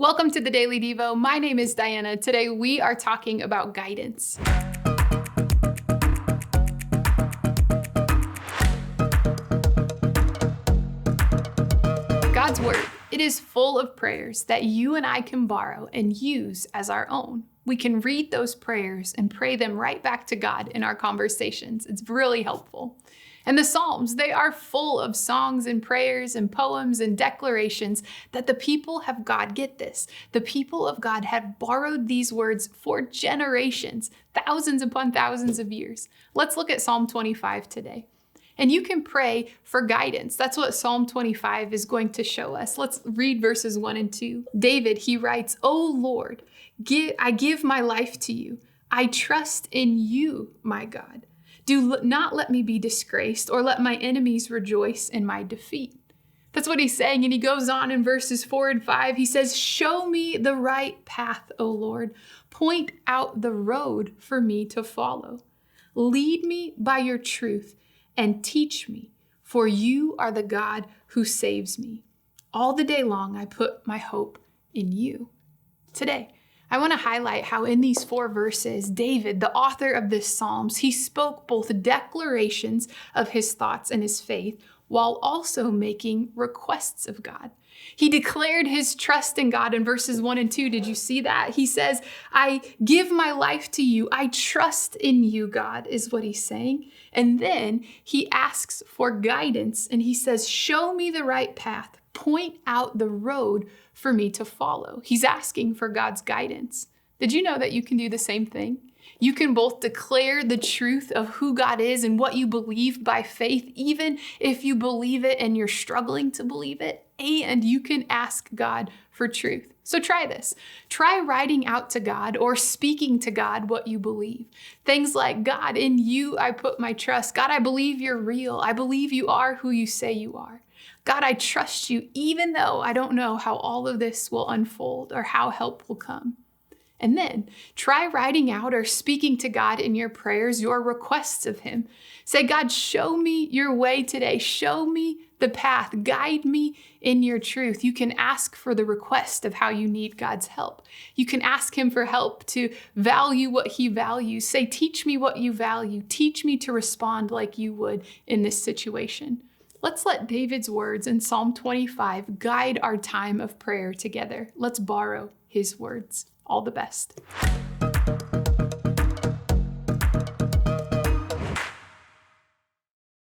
Welcome to the Daily Devo. My name is Diana. Today we are talking about guidance. God's word, it is full of prayers that you and I can borrow and use as our own. We can read those prayers and pray them right back to God in our conversations. It's really helpful. And the Psalms, they are full of songs and prayers and poems and declarations that the people of God, get this, the people of God have borrowed these words for generations, thousands upon thousands of years. Let's look at Psalm 25 today. And you can pray for guidance. That's what Psalm 25 is going to show us. Let's read verses 1 and 2. David, he writes, "O Lord, I give my life to you. I trust in you, my God. Do not let me be disgraced or let my enemies rejoice in my defeat." That's what he's saying. And he goes on in verses 4 and 5. He says, "Show me the right path, O Lord. Point out the road for me to follow. Lead me by your truth and teach me, for you are the God who saves me. All the day long I put my hope in you." Today, I want to highlight how in these 4 verses, David, the author of this Psalms, he spoke both declarations of his thoughts and his faith while also making requests of God. He declared his trust in God in verses 1 and 2. Did you see that? He says, "I give my life to you. I trust in you, God," is what he's saying. And then he asks for guidance and he says, "Show me the right path. Point out the road for me to follow." He's asking for God's guidance. Did you know that you can do the same thing? You can both declare the truth of who God is and what you believe by faith, even if you believe it and you're struggling to believe it, and you can ask God for truth. So try this. Try writing out to God or speaking to God what you believe. Things like, "God, in you I put my trust. God, I believe you're real. I believe you are who you say you are. God, I trust you, even though I don't know how all of this will unfold or how help will come." And then try writing out or speaking to God in your prayers, your requests of him. Say, "God, show me your way today. Show me the path. Guide me in your truth." You can ask for the request of how you need God's help. You can ask him for help to value what he values. Say, "Teach me what you value. Teach me to respond like you would in this situation." Let's let David's words in Psalm 25 guide our time of prayer together. Let's borrow his words. All the best.